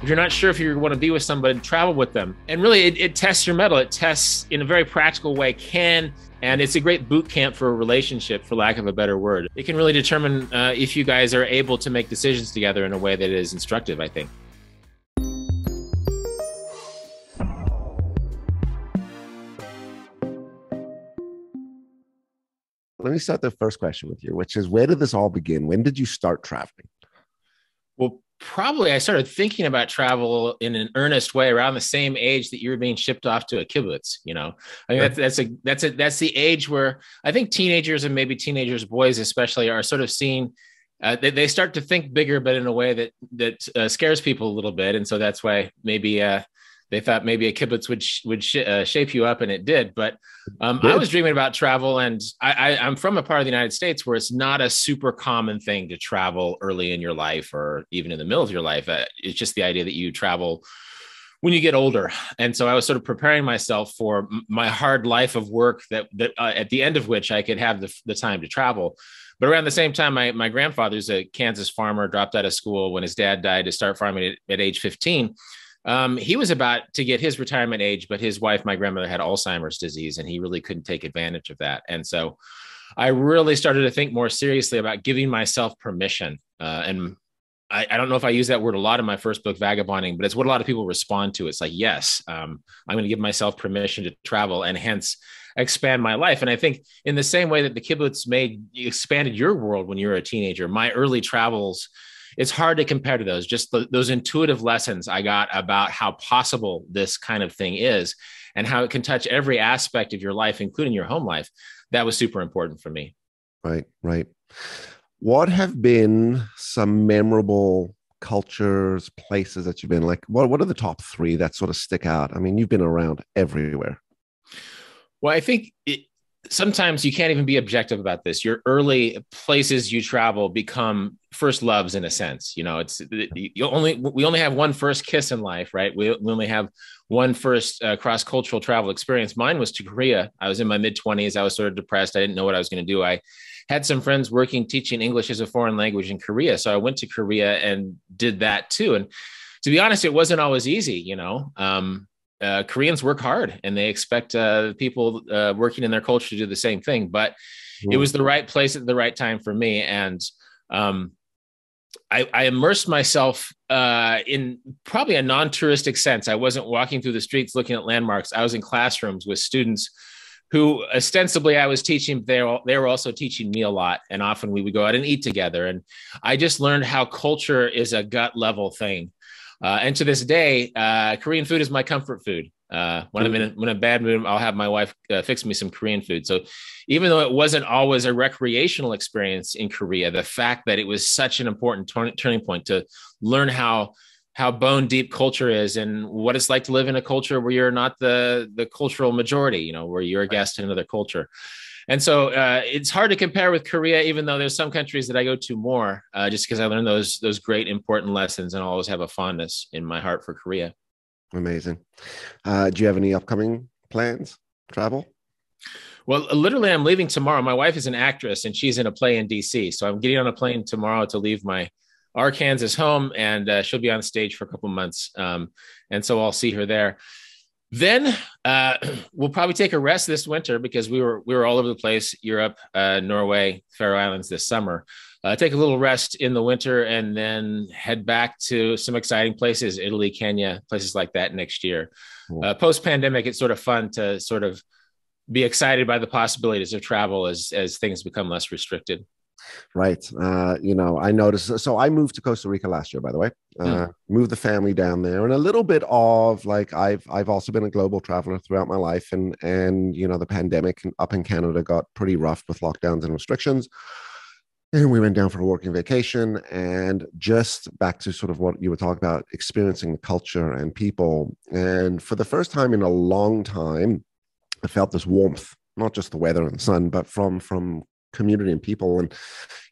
If you're not sure if you want to be with somebody, travel with them. And really, it tests your mettle. It tests in a very practical way, and it's a great boot camp for a relationship, for lack of a better word. It can really determine if you guys are able to make decisions together in a way that is instructive, I think. Let me start the first question with you, which is, where did this all begin? When did you start traveling? Well, probably I started thinking about travel in an earnest way around the same age that you were being shipped off to a kibbutz. I mean, that's the age where I think teenagers, and maybe teenagers, boys especially, are sort of seeing. They start to think bigger, but in a way that scares people a little bit, and so that's why maybe they thought maybe a kibbutz would shape you up, and it did. But I was dreaming about travel, and I'm from a part of the United States where it's not a super common thing to travel early in your life or even in the middle of your life. It's just the idea that you travel when you get older. And so I was sort of preparing myself for my hard life of work that at the end of which I could have the time to travel. But around the same time, my grandfather's a Kansas farmer, dropped out of school when his dad died to start farming at age 15. He was about to get his retirement age, but his wife, my grandmother, had Alzheimer's disease, and he really couldn't take advantage of that. And so I really started to think more seriously about giving myself permission. And I don't know if I use that word a lot in my first book, Vagabonding, but it's what a lot of people respond to. It's like, yes, I'm going to give myself permission to travel and hence expand my life. And I think in the same way that the kibbutz expanded your world when you were a teenager, my early travels, it's hard to compare to those, just those intuitive lessons I got about how possible this kind of thing is and how it can touch every aspect of your life, including your home life. That was super important for me. Right, right. What have been some memorable cultures, places that you've been like? What are the top three that sort of stick out? I mean, you've been around everywhere. Well, I think sometimes you can't even be objective about this. Your early places you travel become first loves in a sense. We only have one first kiss in life, right? We only have one first cross-cultural travel experience. Mine was to Korea. I was in my mid-20s. I was sort of depressed. I didn't know what I was going to do. I had some friends teaching English as a foreign language in Korea. So I went to Korea and did that too. And to be honest, it wasn't always easy, Koreans work hard and they expect people working in their culture to do the same thing, but it was the right place at the right time for me. And I immersed myself in probably a non-touristic sense. I wasn't walking through the streets looking at landmarks. I was in classrooms with students who ostensibly I was teaching. They were also teaching me a lot. And often we would go out and eat together. And I just learned how culture is a gut level thing. And to this day, Korean food is my comfort food. When I'm in a bad mood, I'll have my wife fix me some Korean food. So even though it wasn't always a recreational experience in Korea, the fact that it was such an important turning point to learn how bone deep culture is and what it's like to live in a culture where you're not the cultural majority, where you're a guest in another culture. And so it's hard to compare with Korea, even though there's some countries that I go to more, just because I learned those great important lessons, and I always have a fondness in my heart for Korea. Amazing. Do you have any upcoming plans, travel? Well, literally, I'm leaving tomorrow. My wife is an actress, and she's in a play in DC. So I'm getting on a plane tomorrow to leave my Arkansas home, and she'll be on stage for a couple months. And so I'll see her there. Then we'll probably take a rest this winter because we were all over the place, Europe, Norway, Faroe Islands this summer. Take a little rest in the winter and then head back to some exciting places, Italy, Kenya, places like that next year. Cool. Post-pandemic, it's sort of fun to sort of be excited by the possibilities of travel as things become less restricted. Right. I noticed. So I moved to Costa Rica last year, by the way, moved the family down there, and a little bit of like, I've also been a global traveler throughout my life. And the pandemic up in Canada got pretty rough with lockdowns and restrictions. And we went down for a working vacation, and just back to sort of what you were talking about, experiencing the culture and people. And for the first time in a long time, I felt this warmth, not just the weather and the sun, but from community and people. And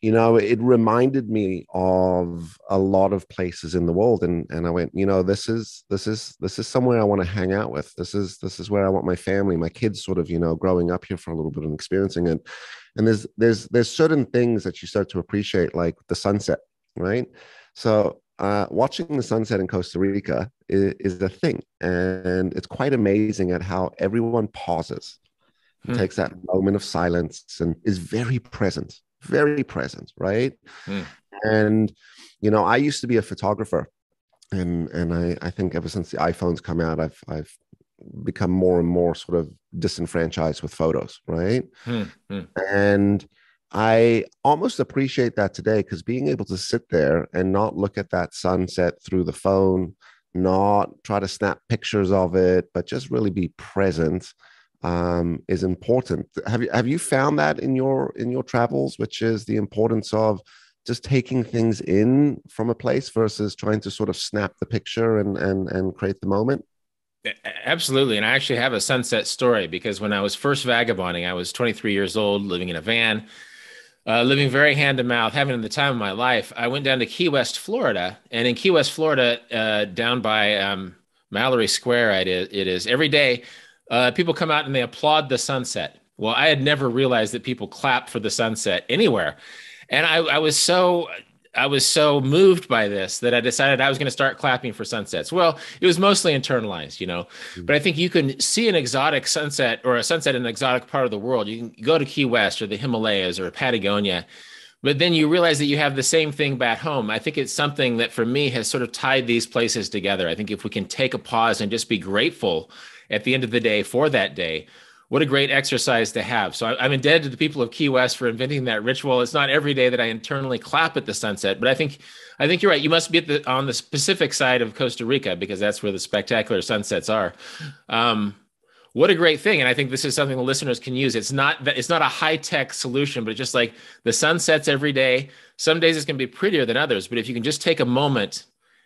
it reminded me of a lot of places in the world, and I went, this is somewhere I want to hang out with. This is where I want my family, my kids sort of growing up here for a little bit and experiencing it. And there's certain things that you start to appreciate, like the sunset, right? So watching the sunset in Costa Rica is a thing. And it's quite amazing at how everyone pauses and takes that moment of silence and is very present, right? And, you know, I used to be a photographer. And I think ever since the iPhones come out, I've become more and more sort of disenfranchised with photos, right? And I almost appreciate that today, because being able to sit there and not look at that sunset through the phone, not try to snap pictures of it, but just really be present, is important. Have you found that in your travels, which is the importance of just taking things in from a place versus trying to sort of snap the picture and create the moment? Absolutely. And I actually have a sunset story, because when I was first vagabonding, I was 23 years old, living in a van, living very hand to mouth, having the time of my life. I went down to Key West, Florida. And in Key West, Florida, down by Mallory Square, it is every day, people come out and they applaud the sunset. Well, I had never realized that people clap for the sunset anywhere. And I was so moved by this that I decided I was going to start clapping for sunsets. Well, it was mostly internalized, you know, but I think you can see an exotic sunset, or a sunset in an exotic part of the world. You can go to Key West or the Himalayas or Patagonia, but then you realize that you have the same thing back home. I think it's something that for me has sort of tied these places together. I think if we can take a pause and just be grateful at the end of the day for that day, what a great exercise to have. So I'm indebted to the people of Key West for inventing that ritual. It's not every day that I internally clap at the sunset, but I think you're right. You must be on the Pacific side of Costa Rica, because that's where the spectacular sunsets are. What a great thing. And I think this is something the listeners can use. It's not a high-tech solution, but just like the sun sets every day. Some days it's going to be prettier than others, but if you can just take a moment,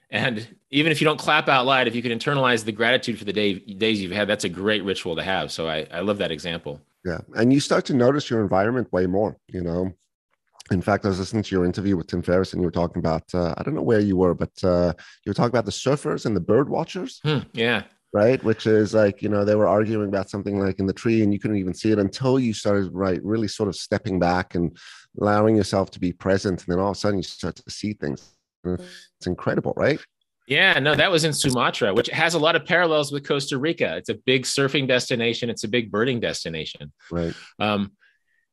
and even if you don't clap out loud, if you can internalize the gratitude for the days you've had, that's a great ritual to have. So I love that example. Yeah. And you start to notice your environment way more, you know. In fact, I was listening to your interview with Tim Ferriss, and you were talking about, I don't know where you were, but you were talking about the surfers and the bird watchers. Yeah. Right. Which is like, you know, they were arguing about something like in the tree, and you couldn't even see it until you started, right, really sort of stepping back and allowing yourself to be present. And then all of a sudden you start to see things. It's incredible, right? Yeah, no, that was in Sumatra, which has a lot of parallels with Costa Rica. It's a big surfing destination. It's a big birding destination. Right.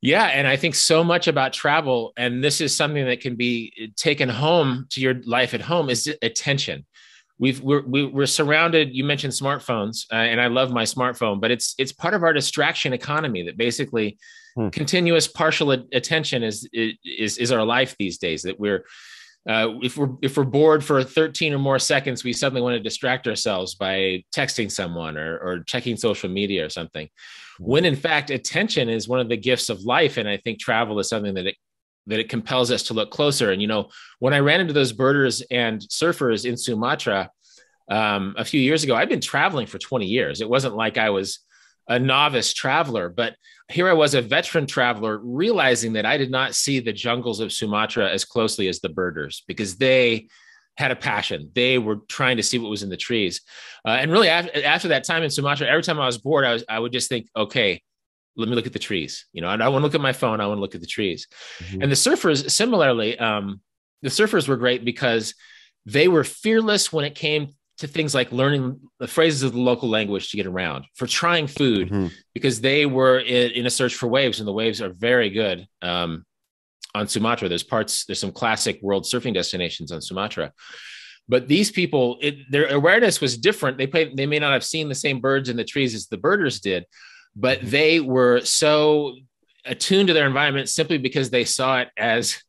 Yeah, and I think so much about travel, and this is something that can be taken home to your life at home, is attention. We're surrounded. You mentioned smartphones, and I love my smartphone, but it's part of our distraction economy that basically continuous partial attention is our life these days. That if we're bored for 13 or more seconds, we suddenly want to distract ourselves by texting someone or checking social media or something. When in fact, attention is one of the gifts of life. And I think travel is something that it compels us to look closer. And, you know, when I ran into those birders and surfers in Sumatra a few years ago, I'd been traveling for 20 years. It wasn't like I was a novice traveler, but here I was, a veteran traveler, realizing that I did not see the jungles of Sumatra as closely as the birders, because they had a passion. They were trying to see what was in the trees. And really after that time in Sumatra, every time I was bored, I would just think, okay, let me look at the trees. You know, I don't want to look at my phone. I want to look at the trees. And the surfers, similarly, the surfers were great because they were fearless when it came to things like learning the phrases of the local language to get around, for trying food, because they were in a search for waves, and the waves are very good on Sumatra. There's some classic world surfing destinations on Sumatra. But these people, their awareness was different. They may not have seen the same birds in the trees as the birders did, but they were so attuned to their environment simply because they saw it as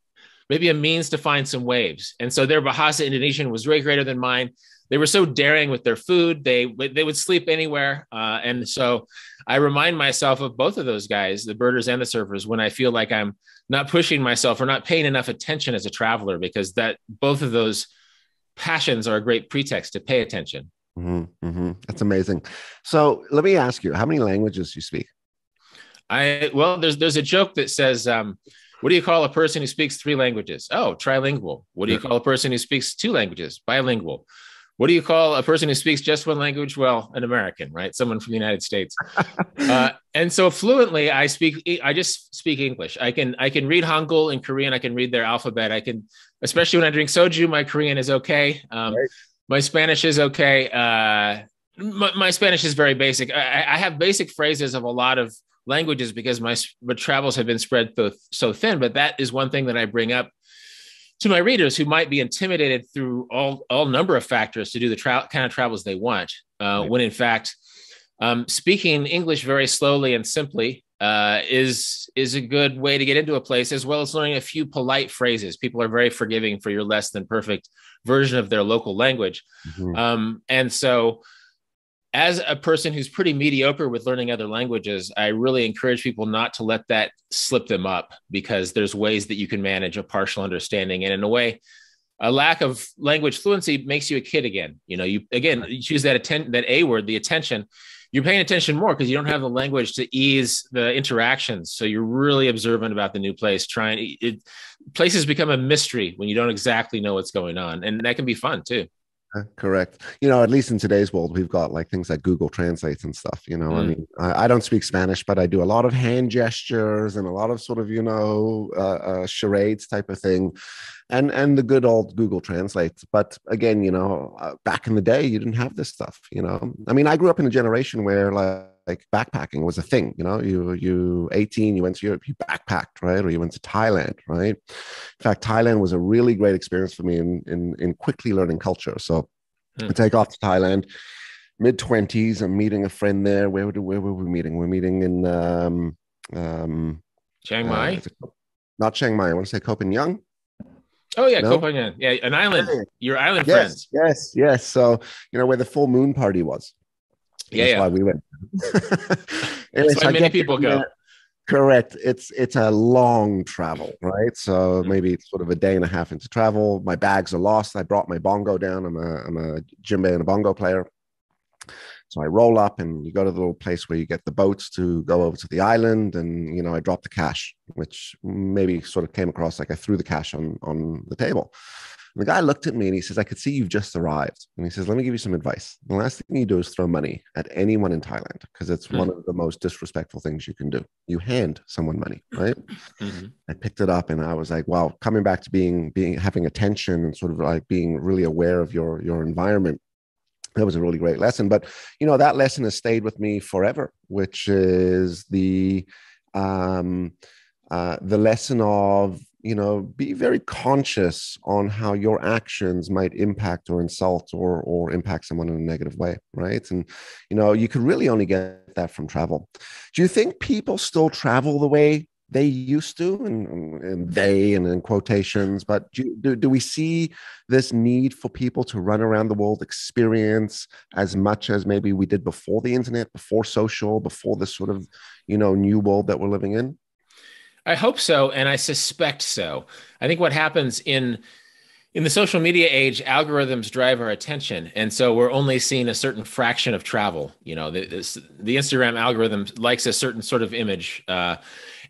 maybe a means to find some waves. And so their Bahasa Indonesian was way greater than mine. They were so daring with their food. They would sleep anywhere. And so I remind myself of both of those guys, the birders and the surfers, when I feel like I'm not pushing myself or not paying enough attention as a traveler, because both of those passions are a great pretext to pay attention. That's amazing. So let me ask you, how many languages do you speak? Well, there's a joke that says, what do you call a person who speaks 3 languages? Oh, trilingual. What do you call a person who speaks 2 languages? Bilingual. What do you call a person who speaks just 1 language? Well, an American, right? Someone from the United States. And so fluently, I just speak English. I can read Hangul in Korean. I can read their alphabet. I can, especially when I drink soju, my Korean is okay. Right. My Spanish is okay. My Spanish is very basic. I have basic phrases of a lot of languages because my travels have been spread so thin. But that is one thing that I bring up to my readers who might be intimidated through all number of factors to do the kind of travels they want. Right. When in fact, speaking English very slowly and simply is a good way to get into a place, as well as learning a few polite phrases. People are very forgiving for your less than perfect version of their local language. Mm-hmm. And so as a person who's pretty mediocre with learning other languages, I really encourage people not to let that slip them up, because there's ways that you can manage a partial understanding. And in a way, a lack of language fluency makes you a kid again. You choose that A word, the attention. You're paying attention more because you don't have the language to ease the interactions. So you're really observant about the new place. Places become a mystery when you don't exactly know what's going on. And that can be fun too. Correct. At least in today's world, we've got like things like Google Translates and stuff. I mean, I don't speak Spanish, but I do a lot of hand gestures and a lot of sort of, charades type of thing. And the good old Google Translate. But again, back in the day, you didn't have this stuff, I mean, I grew up in a generation where like backpacking was a thing. You 18, you went to Europe, you backpacked, right? Or you went to Thailand, right? In fact, Thailand was a really great experience for me in quickly learning culture. So I take off to Thailand, mid-20s. I'm meeting a friend there. Where were we meeting? We're meeting in Chiang Mai. Not Chiang Mai. I want to say Koh Phangan. Oh yeah, Koh Phangan. Yeah, an island. Your island friends. Yes. So where the full moon party was. That's why we went. That's why many people go. Correct. It's a long travel, right? So maybe it's sort of a day and a half into travel. My bags are lost. I brought my bongo down. I'm a djembe and a bongo player. So I roll up and you go to the little place where you get the boats to go over to the island. And, I dropped the cash, which maybe sort of came across like I threw the cash on the table. And the guy looked at me and he says, I could see you've just arrived. And he says, let me give you some advice. The last thing you do is throw money at anyone in Thailand, because it's one of the most disrespectful things you can do. You hand someone money, right? Mm-hmm. I picked it up and I was like, wow, coming back to having attention and sort of like being really aware of your environment. That was a really great lesson. But, that lesson has stayed with me forever, which is the lesson of, be very conscious on how your actions might impact or insult or impact someone in a negative way, right? And, you could really only get that from travel. Do you think people still travel the way they used to, and they, and in quotations, but do we see this need for people to run around the world, experience as much as maybe we did before the internet, before social, before this sort of, new world that we're living in? I hope so. And I suspect so. I think what happens in the social media age, algorithms drive our attention. And so we're only seeing a certain fraction of travel. The Instagram algorithm likes a certain sort of image.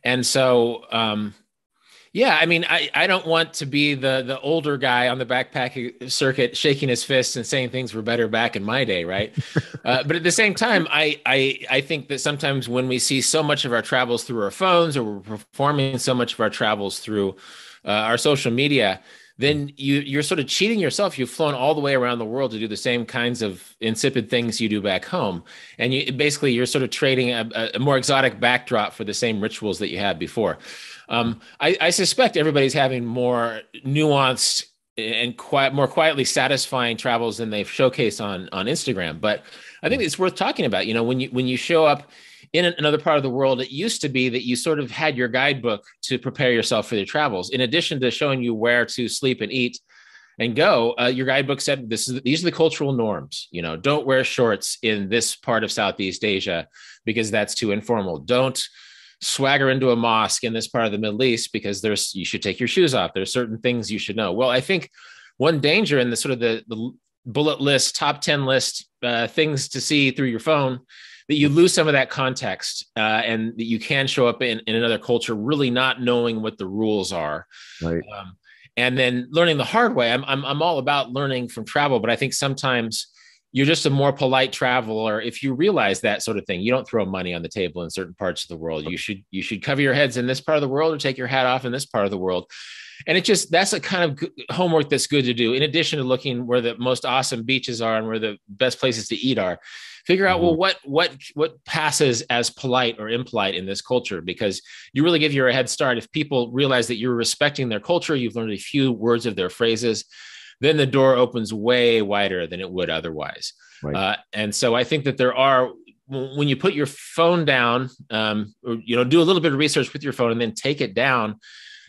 And so, I mean, I don't want to be the older guy on the backpacking circuit shaking his fists and saying things were better back in my day, right? But at the same time, I think that sometimes when we see so much of our travels through our phones, or we're performing so much of our travels through our social media, then you're sort of cheating yourself. You've flown all the way around the world to do the same kinds of insipid things you do back home. And you're sort of trading a more exotic backdrop for the same rituals that you had before. I suspect everybody's having more nuanced and more quietly satisfying travels than they've showcased on Instagram. But I think it's worth talking about. When you show up in another part of the world, it used to be that you sort of had your guidebook to prepare yourself for your travels. In addition to showing you where to sleep and eat and go, your guidebook said, these are the cultural norms. Don't wear shorts in this part of Southeast Asia because that's too informal. Don't swagger into a mosque in this part of the Middle East because you should take your shoes off. There's certain things you should know. Well, I think one danger in the sort of the bullet list, top 10 list, things to see through your phone, that you lose some of that context, and that you can show up in another culture really not knowing what the rules are. Right. And then learning the hard way. I'm all about learning from travel, but I think sometimes you're just a more polite traveler if you realize that sort of thing. You don't throw money on the table in certain parts of the world. You should cover your heads in this part of the world or take your hat off in this part of the world. And that's a kind of homework that's good to do, in addition to looking where the most awesome beaches are and where the best places to eat are. Figure out, well, what passes as polite or impolite in this culture, because you really give you a head start. If people realize that you're respecting their culture, you've learned a few words of their phrases, then the door opens way wider than it would otherwise. Right. And so I think that when you put your phone down, or, do a little bit of research with your phone and then take it down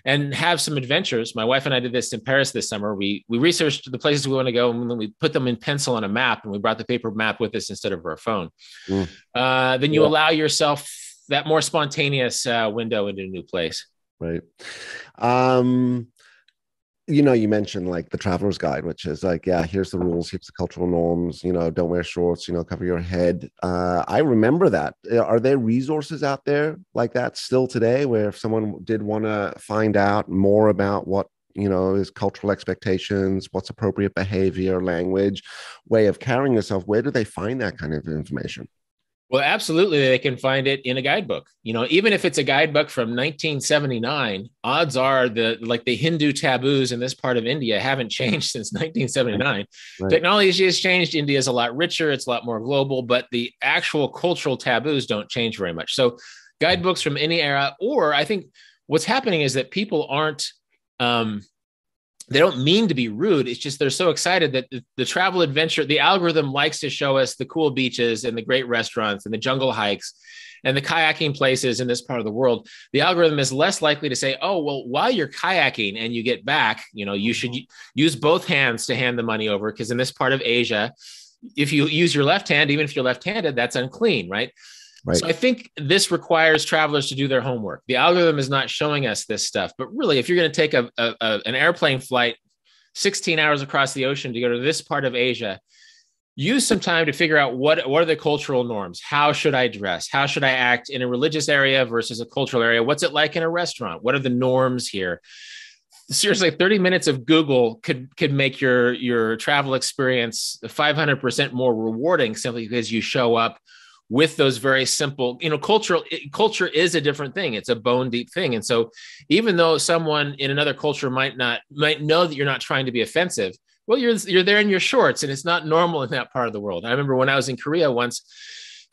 and have some adventures. My wife and I did this in Paris this summer. We researched the places we want to go, and then we put them in pencil on a map, and we brought the paper map with us instead of our phone. Then you allow yourself that more spontaneous window into a new place. Right. You mentioned like the traveler's guide, which is like, here's the rules, here's the cultural norms, don't wear shorts, cover your head. I remember that. Are there resources out there like that still today, where if someone did want to find out more about what, is cultural expectations, what's appropriate behavior, language, way of carrying yourself, where do they find that kind of information? Well, absolutely. They can find it in a guidebook. Even if it's a guidebook from 1979, odds are the Hindu taboos in this part of India haven't changed since 1979. Right. Technology has changed. India is a lot richer. It's a lot more global, but the actual cultural taboos don't change very much. So guidebooks from any era, or I think what's happening is that people aren't, they don't mean to be rude. It's just they're so excited that the travel adventure, the algorithm likes to show us the cool beaches and the great restaurants and the jungle hikes and the kayaking places in this part of the world. The algorithm is less likely to say, oh, well, while you're kayaking and you get back, you should use both hands to hand the money over, because in this part of Asia, if you use your left hand, even if you're left-handed, that's unclean, right? Right. So I think this requires travelers to do their homework. The algorithm is not showing us this stuff, but really, if you're going to take an airplane flight 16 hours across the ocean to go to this part of Asia, use some time to figure out what are the cultural norms. How should I dress? How should I act in a religious area versus a cultural area? What's it like in a restaurant? What are the norms here? Seriously, 30 minutes of Google could make your travel experience 500% more rewarding, simply because you show up with those very simple, culture is a different thing. It's a bone deep thing. And so even though someone in another culture might know that you're not trying to be offensive, well, you're there in your shorts, and it's not normal in that part of the world. I remember when I was in Korea once.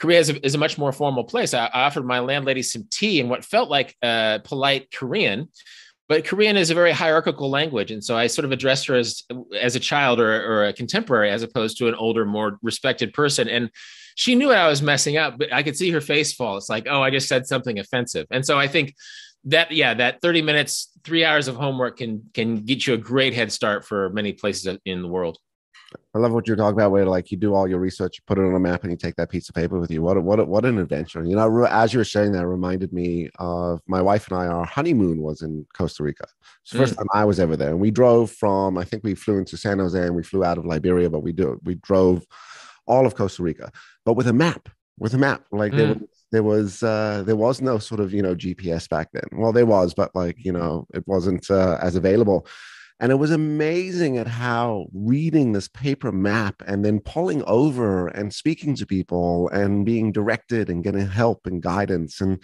Korea is a much more formal place. I offered my landlady some tea in what felt like polite Korean, but Korean is a very hierarchical language. And so I sort of addressed her as a child or a contemporary, as opposed to an older, more respected person. And she knew I was messing up, but I could see her face fall. It's like, oh, I just said something offensive. And so I think that 30 minutes, 3 hours of homework can get you a great head start for many places in the world. I love what you're talking about, where like you do all your research, you put it on a map, and you take that piece of paper with you. What an adventure. As you were sharing that, reminded me of my wife and I. Our honeymoon was in Costa Rica. It's the first time I was ever there. And we drove from, I think we flew into San Jose and we flew out of Liberia, but we drove all of Costa Rica, but with a map. Like there was no sort of, GPS back then. Well, there was, but it wasn't as available. And it was amazing at how reading this paper map and then pulling over and speaking to people and being directed and getting help and guidance. And,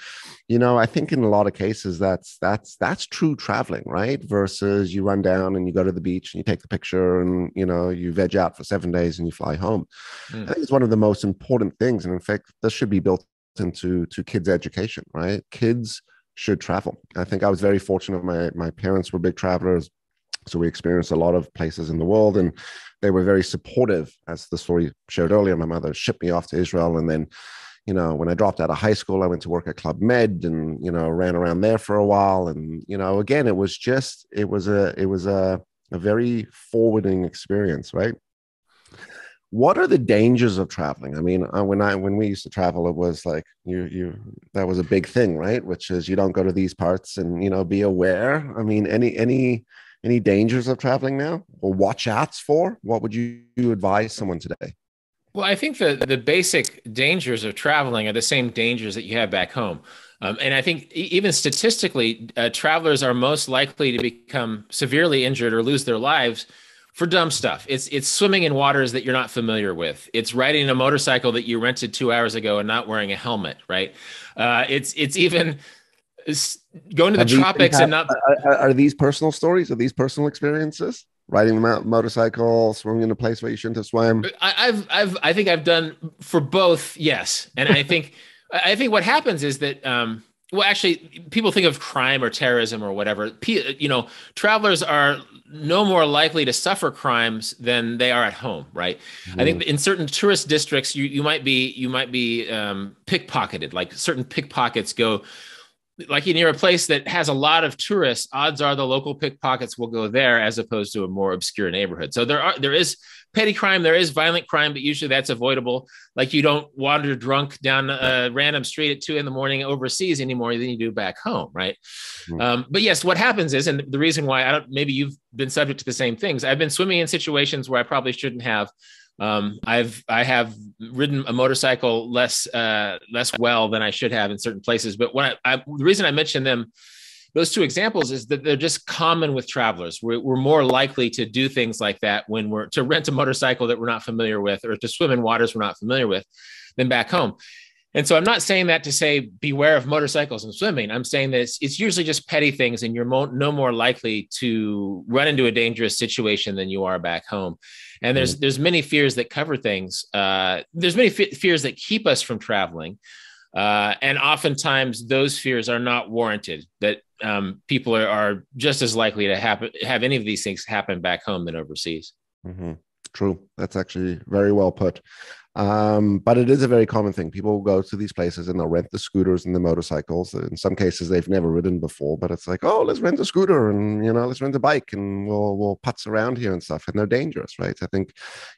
I think in a lot of cases, that's true traveling, right? Versus you run down and you go to the beach and you take the picture and, you veg out for 7 days and you fly home. I think it's one of the most important things. And in fact, this should be built into kids' education, right? Kids should travel. I think I was very fortunate. My parents were big travelers. So we experienced a lot of places in the world, and they were very supportive. As the story showed earlier, my mother shipped me off to Israel. And then, when I dropped out of high school, I went to work at Club Med and, ran around there for a while. And, again, it was a very forwarding experience, right? What are the dangers of traveling? I mean, when we used to travel, it was like that was a big thing, right? Which is you don't go to these parts and, be aware. I mean, any dangers of traveling now, or watch outs for? What would you advise someone today? Well, I think the basic dangers of traveling are the same dangers that you have back home. And I think even statistically, travelers are most likely to become severely injured or lose their lives for dumb stuff. It's swimming in waters that you're not familiar with. It's riding a motorcycle that you rented 2 hours ago and not wearing a helmet, right? It's even going to the tropics and not. Are these personal stories? Are these personal experiences? Riding the motorcycle, swimming in a place where you shouldn't have swam? I think I've done for both, yes. And I think what happens is that well, actually, people think of crime or terrorism or whatever. Travelers are no more likely to suffer crimes than they are at home, right? I think in certain tourist districts, you might be pickpocketed. Like certain pickpockets go, like near a place that has a lot of tourists, odds are the local pickpockets will go there as opposed to a more obscure neighborhood. So there is petty crime, there is violent crime, but usually that's avoidable. Like you don't wander drunk down a random street at 2 a.m. overseas anymore than you do back home, right? But yes, what happens is, and the reason why maybe you've been subject to the same things. I've been swimming in situations where I probably shouldn't have. I have ridden a motorcycle less well than I should have in certain places. But the reason I mention them, those two examples, is that they're just common with travelers. We're more likely to do things like that when we're to rent a motorcycle that we're not familiar with, or to swim in waters we're not familiar with, than back home. And so I'm not saying that to say beware of motorcycles and swimming. I'm saying that it's usually just petty things, and you're no more likely to run into a dangerous situation than you are back home. And there's many fears that cover things. There's many fears that keep us from traveling. And oftentimes those fears are not warranted, that people are just as likely to have any of these things happen back home than overseas. Mm-hmm. True. That's actually very well put. But it is a very common thing. People will go to these places and they'll rent the scooters and the motorcycles. In some cases, they've never ridden before, but it's like, oh, let's rent a scooter and, let's rent a bike and we'll putz around here and stuff. And they're dangerous, right? I think,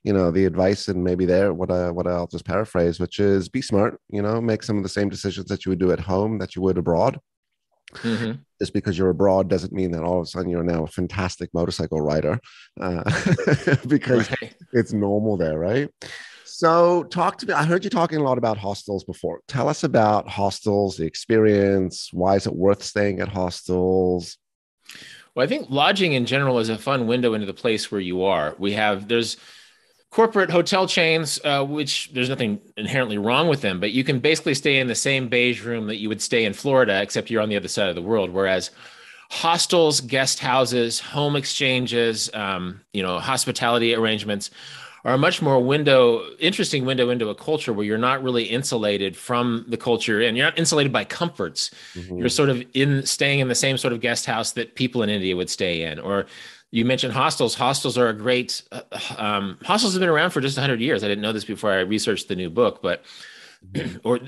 the advice, and maybe what I'll just paraphrase, which is be smart, make some of the same decisions that you would do at home that you would abroad. Mm-hmm. Just because you're abroad doesn't mean that all of a sudden you're now a fantastic motorcycle rider, because it's normal there, right? So talk to me. I heard you talking a lot about hostels before. Tell us about hostels, the experience. Why is it worth staying at hostels? Well, I think lodging in general is a fun window into the place where you are. There's corporate hotel chains, which there's nothing inherently wrong with them, but you can basically stay in the same beige room that you would stay in Florida, except you're on the other side of the world. Whereas hostels, guest houses, home exchanges, hospitality arrangements are a much more interesting window into a culture where you're not really insulated from the culture, and you're not insulated by comforts. Mm-hmm. You're sort of staying in the same sort of guest house that people in India would stay in. Or you mentioned hostels. Hostels are a great, hostels have been around for just 100 years. I didn't know this before I researched the new book, but or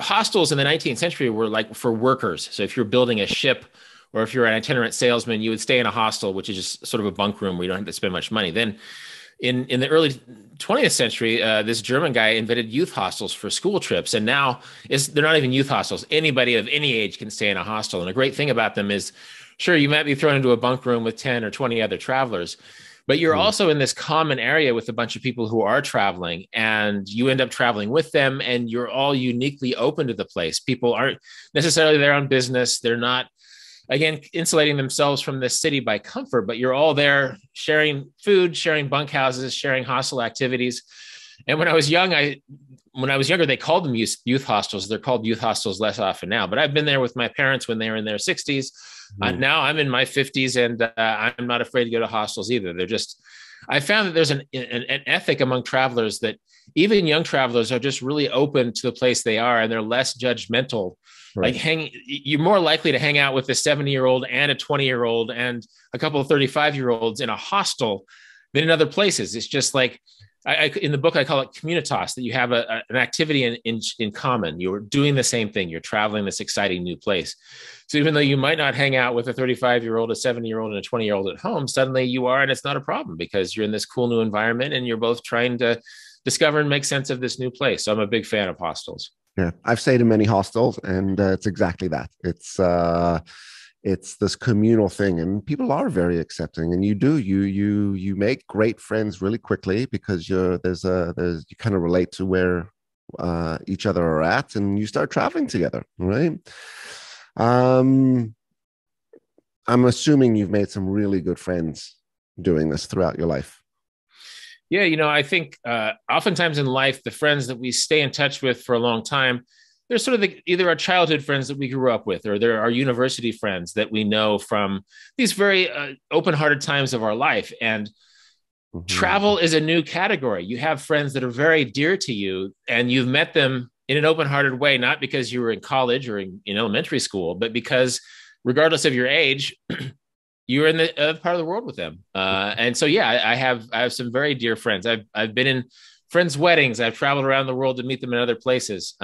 hostels in the 19th century were like for workers. So if you're building a ship, or if you're an itinerant salesman, you would stay in a hostel, which is just sort of a bunk room where you don't have to spend much money. Then in the early 20th century, this German guy invented youth hostels for school trips. And now they're not even youth hostels. Anybody of any age can stay in a hostel. And a great thing about them is, sure, you might be thrown into a bunk room with 10 or 20 other travelers, but you're also in this common area with a bunch of people who are traveling, and you end up traveling with them, and you're all uniquely open to the place. People aren't necessarily there on business. They're not, again, insulating themselves from the city by comfort, but you're all there sharing food, sharing bunkhouses, sharing hostel activities. And when I was younger, they called them youth hostels. They're called youth hostels less often now, but I've been there with my parents when they were in their 60s. Now I'm in my 50s, and I'm not afraid to go to hostels either. I found that there's an ethic among travelers that even young travelers are just really open to the place they are, and they're less judgmental. Right. Like you're more likely to hang out with a 70-year-old and a 20-year-old and a couple of 35-year-olds in a hostel than in other places. It's just like, in the book, I call it communitas, that you have an activity in common. You're doing the same thing. You're traveling this exciting new place. So even though you might not hang out with a 35-year-old, a 70-year-old, and a 20-year-old at home, suddenly you are, and it's not a problem because you're in this cool new environment and you're both trying to discover and make sense of this new place. So I'm a big fan of hostels. Yeah, I've stayed in many hostels, and it's exactly that. It's this communal thing, and people are very accepting, and you make great friends really quickly because you kind of relate to where each other are at, and you start traveling together, right? I'm assuming you've made some really good friends doing this throughout your life? Yeah, I think oftentimes in life, the friends that we stay in touch with for a long time, they're sort of either our childhood friends that we grew up with, or they're our university friends that we know from these very open-hearted times of our life. And travel is a new category. You have friends that are very dear to you, and you've met them in an open-hearted way, not because you were in college or in elementary school, but because regardless of your age, you're in the other part of the world with them. And so, yeah, I have some very dear friends. I've been in friends' weddings. I've traveled around the world to meet them in other places.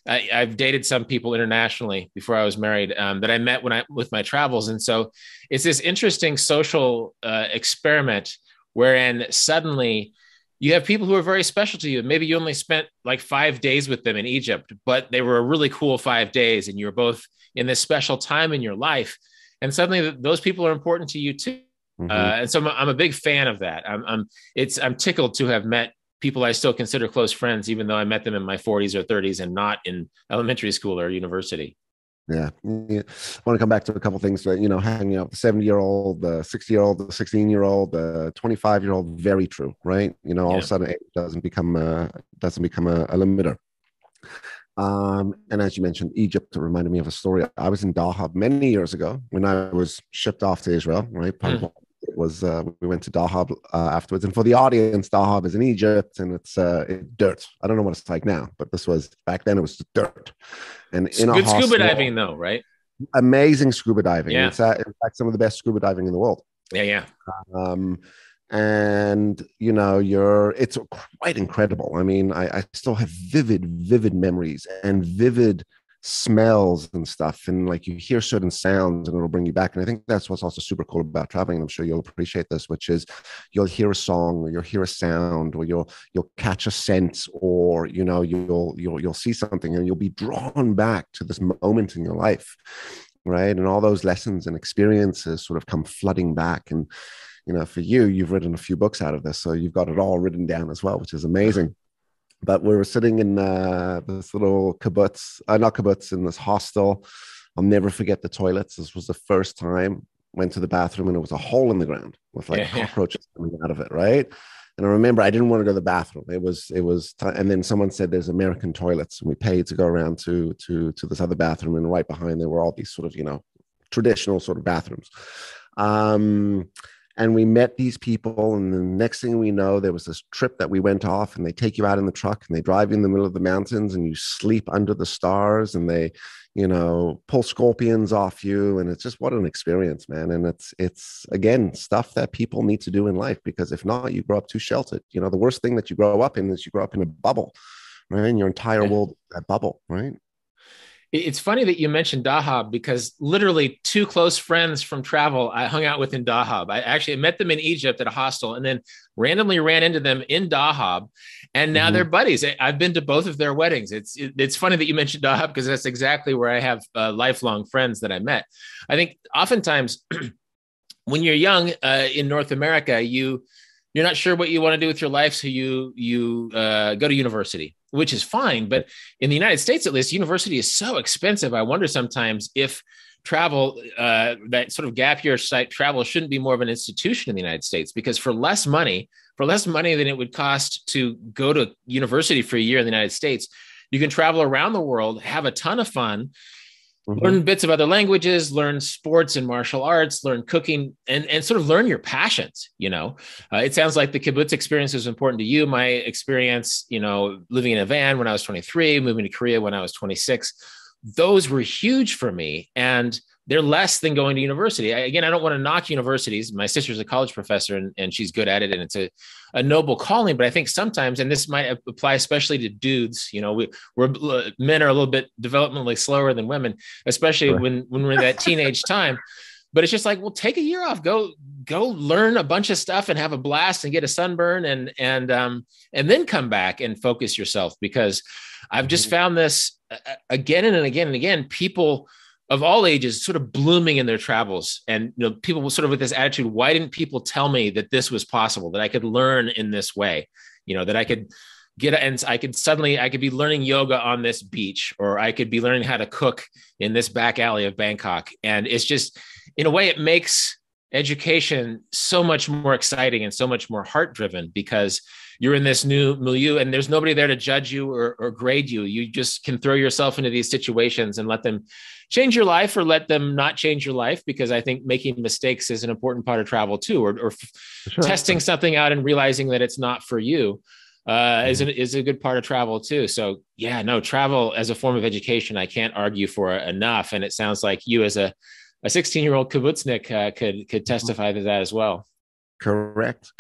I've dated some people internationally before I was married that I met with my travels. And so it's this interesting social experiment wherein suddenly you have people who are very special to you. Maybe you only spent like 5 days with them in Egypt, but they were a really cool 5 days, and you're both in this special time in your life. And suddenly those people are important to you too. And so I'm a big fan of that. I'm tickled to have met people I still consider close friends, even though I met them in my 40s or 30s and not in elementary school or university. Yeah. I want to come back to a couple of things, hanging out with the 70-year-old, the 60-year-old, the 16-year-old, the 25-year-old. Very true, right? All of a sudden it doesn't become a limiter. And as you mentioned, Egypt reminded me of a story. I was in Dahab many years ago when I was shipped off to Israel, right? It was we went to Dahab afterwards. And for the audience, Dahab is in Egypt, and it's dirt. I don't know what it's like now, but this was back then. It was dirt. And in good scuba diving, though, right? Amazing scuba diving. Yeah. It's in fact some of the best scuba diving in the world. Yeah. And it's quite incredible. I mean, I still have vivid memories and vivid smells and stuff, and like you hear certain sounds and it'll bring you back. And I think that's what's also super cool about traveling, and I'm sure you'll appreciate this, which is you'll hear a song, or you'll hear a sound, or you'll catch a scent, or you'll see something, and you'll be drawn back to this moment in your life, right? And all those lessons and experiences sort of come flooding back. And for you've written a few books out of this, so you've got it all written down as well, which is amazing. But we were sitting in this little kibbutz, not kibbutz, in this hostel. I'll never forget the toilets. This was the first time. Went to the bathroom, and it was a hole in the ground with cockroaches coming out of it, right? And I remember I didn't want to go to the bathroom. It was, and then someone said there's American toilets, and we paid to go around to this other bathroom, and right behind there were all these sort of traditional sort of bathrooms. And we met these people, and the next thing we know, there was this trip that we went off, and they take you out in the truck, and they drive you in the middle of the mountains, and you sleep under the stars, and they, pull scorpions off you. And it's just, what an experience, man. And it's again, stuff that people need to do in life, because if not, you grow up too sheltered. The worst thing that you grow up in is you grow up in a bubble, right? And your entire world, that bubble, right? It's funny that you mentioned Dahab, because literally 2 close friends from travel I hung out with in Dahab. I actually met them in Egypt at a hostel, and then randomly ran into them in Dahab, and now they're buddies. I've been to both of their weddings. It's funny that you mentioned Dahab, because that's exactly where I have lifelong friends that I met. I think oftentimes when you're young in North America, you're not sure what you want to do with your life, so you go to university, which is fine. But in the United States, at least, university is so expensive. I wonder sometimes if travel, that sort of gap year site travel, shouldn't be more of an institution in the United States, because for less money than it would cost to go to university for a year in the United States, you can travel around the world, have a ton of fun, learn bits of other languages, learn sports and martial arts, learn cooking, and sort of learn your passions. It sounds like the kibbutz experience is important to you. My experience, living in a van when I was 23, moving to Korea when I was 26, those were huge for me. And they're less than going to university. I don't want to knock universities. My sister's a college professor, and she's good at it, and it's a noble calling. But I think sometimes, and this might apply especially to dudes, we're men are a little bit developmentally slower than women, especially when we're in that teenage time. But it's just like, well, take a year off, go learn a bunch of stuff and have a blast and get a sunburn, and then come back and focus yourself. Because I've just found this again and again and again, people of all ages sort of blooming in their travels. And people sort of with this attitude, why didn't people tell me that this was possible, that I could learn in this way, that I could get, and I could be learning yoga on this beach, or I could be learning how to cook in this back alley of Bangkok. And it's just, in a way, it makes education so much more exciting and so much more heart driven, because you're in this new milieu and there's nobody there to judge you or grade you. You just can throw yourself into these situations and let them change your life or let them not change your life, because I think making mistakes is an important part of travel too, or sure, testing something out and realizing that it's not for you is a good part of travel too. So yeah, no, travel as a form of education, I can't argue for enough. And it sounds like you as a 16-year-old kibbutznik could testify to that as well. Correct.